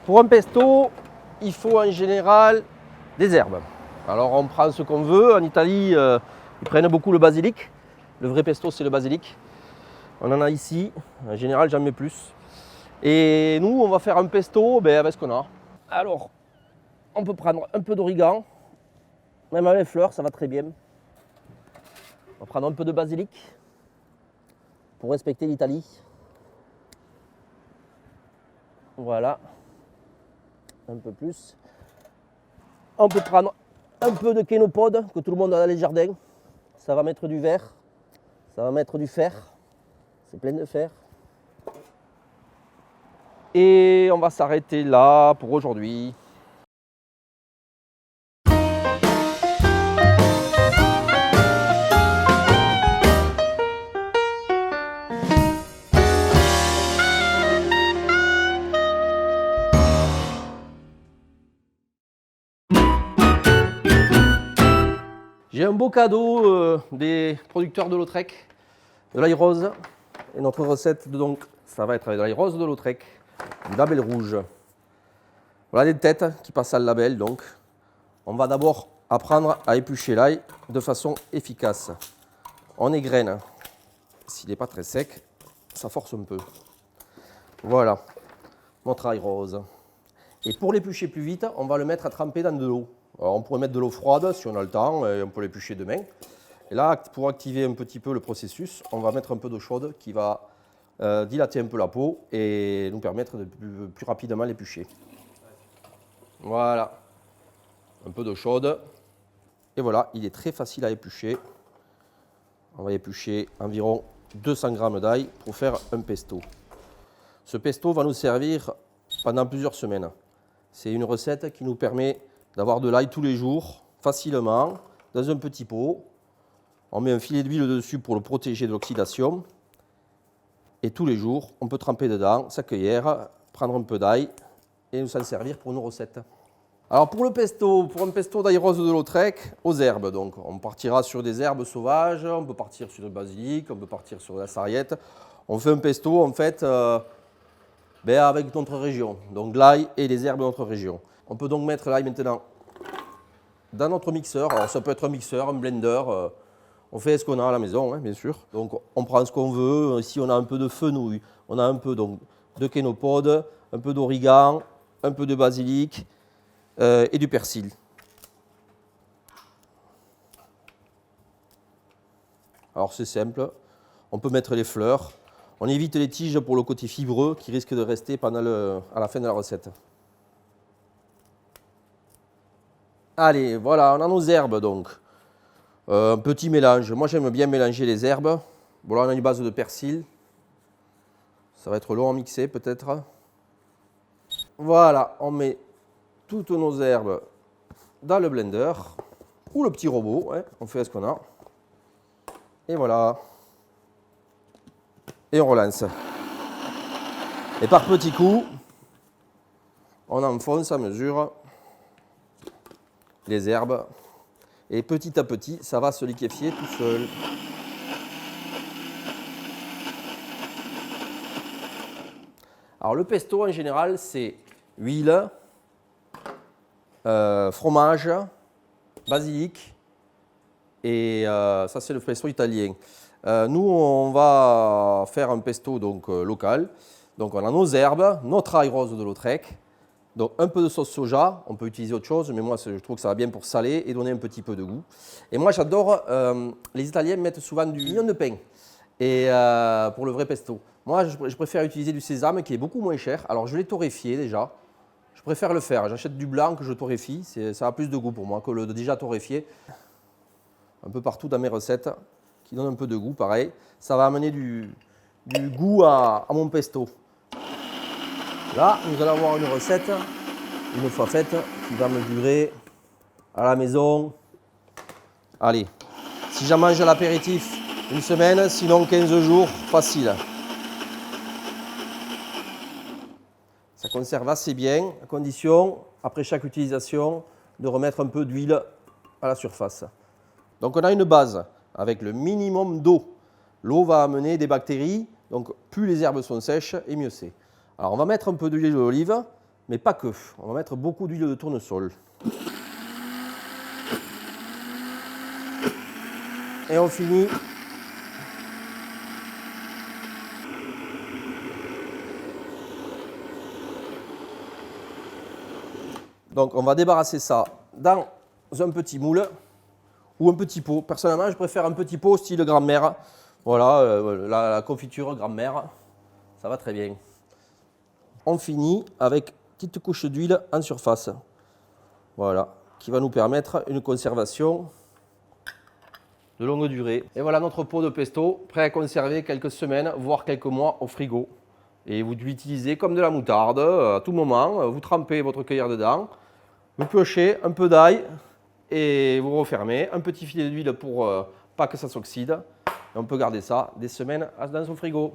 Pour un pesto, il faut en général des herbes. Alors on prend ce qu'on veut. En Italie, ils prennent beaucoup le basilic. Le vrai pesto, c'est le basilic. On en a ici. En général, j'en mets plus. Et nous, on va faire un pesto avec ce qu'on a. Alors, on peut prendre un peu d'origan. Même avec les fleurs, ça va très bien. On va prendre un peu de basilic pour respecter l'Italie. Voilà. Un peu plus. On peut prendre un peu de kénopode que tout le monde a dans les jardins. Ça va mettre du vert. Ça va mettre du fer. C'est plein de fer. Et on va s'arrêter là pour aujourd'hui. J'ai un beau cadeau des producteurs de Lautrec, de l'ail rose. Et notre recette, donc, ça va être avec de l'ail rose de Lautrec, du label rouge. Voilà des têtes qui passent à le label. Donc, on va d'abord apprendre à éplucher l'ail de façon efficace. On égrène. S'il n'est pas très sec, ça force un peu. Voilà, notre ail rose. Et pour l'éplucher plus vite, on va le mettre à tremper dans de l'eau. Alors, on pourrait mettre de l'eau froide si on a le temps, et on peut l'éplucher demain. Et là, pour activer un petit peu le processus, on va mettre un peu d'eau chaude qui va dilater un peu la peau et nous permettre de plus rapidement l'éplucher. Voilà, un peu d'eau chaude. Et voilà, il est très facile à éplucher. On va éplucher environ 200 g d'ail pour faire un pesto. Ce pesto va nous servir pendant plusieurs semaines. C'est une recette qui nous permet d'avoir de l'ail tous les jours, facilement, dans un petit pot. On met un filet d'huile dessus pour le protéger de l'oxydation. Et tous les jours, on peut tremper dedans sa cuillère, prendre un peu d'ail et nous s'en servir pour nos recettes. Alors pour le pesto, pour un pesto d'ail rose de Lautrec, aux herbes. Donc on partira sur des herbes sauvages, on peut partir sur le basilic, on peut partir sur la sarriette. On fait un pesto en fait avec notre région, donc l'ail et les herbes de notre région. On peut donc mettre l'ail maintenant dans notre mixeur. Alors ça peut être un mixeur, un blender. On fait ce qu'on a à la maison, hein, bien sûr. Donc on prend ce qu'on veut. Ici on a un peu de fenouil, on a un peu donc, de kénopode, un peu d'origan, un peu de basilic et du persil. Alors c'est simple. On peut mettre les fleurs. On évite les tiges pour le côté fibreux qui risque de rester à la fin de la recette. Allez, voilà, on a nos herbes donc. Un petit mélange. Moi, j'aime bien mélanger les herbes. Bon, là, on a une base de persil. Ça va être long à mixer, peut-être. Voilà, on met toutes nos herbes dans le blender ou le petit robot. Hein, on fait ce qu'on a. Et voilà. Et on relance. Et par petits coups, on enfonce à mesure les herbes. Et petit à petit, ça va se liquéfier tout seul. Alors le pesto en général, c'est huile, fromage, basilic et ça c'est le pesto italien. Nous on va faire un pesto donc, local. Donc on a nos herbes, notre ail rose de Lautrec. Donc un peu de sauce soja, on peut utiliser autre chose, mais moi je trouve que ça va bien pour saler et donner un petit peu de goût. Et moi j'adore, les Italiens mettent souvent du mignon de pain et, pour le vrai pesto. Moi je préfère utiliser du sésame qui est beaucoup moins cher. Alors je l'ai torréfié déjà, je préfère le faire. J'achète du blanc que je torréfie, ça a plus de goût pour moi que le déjà torréfié. Un peu partout dans mes recettes, qui donne un peu de goût pareil. Ça va amener du goût à mon pesto. Là, nous allons avoir une recette, une fois faite, qui va me durer à la maison. Allez, si j'en mange à l'apéritif, une semaine, sinon 15 jours, facile. Ça conserve assez bien, à condition, après chaque utilisation, de remettre un peu d'huile à la surface. Donc on a une base avec le minimum d'eau. L'eau va amener des bactéries, donc plus les herbes sont sèches et mieux c'est. Alors on va mettre un peu d'huile d'olive mais pas que. On va mettre beaucoup d'huile de tournesol. Et on finit donc on va débarrasser ça dans un petit moule ou un petit pot. Personnellement, je préfère un petit pot style grand-mère. Voilà, la confiture grand-mère, ça va très bien. On finit avec une petite couche d'huile en surface. Voilà, qui va nous permettre une conservation de longue durée. Et voilà notre pot de pesto, prêt à conserver quelques semaines, voire quelques mois au frigo. Et vous l'utilisez comme de la moutarde, à tout moment, vous trempez votre cuillère dedans, vous piochez un peu d'ail et vous refermez, un petit filet d'huile pour pas que ça s'oxyde. Et on peut garder ça des semaines dans son frigo.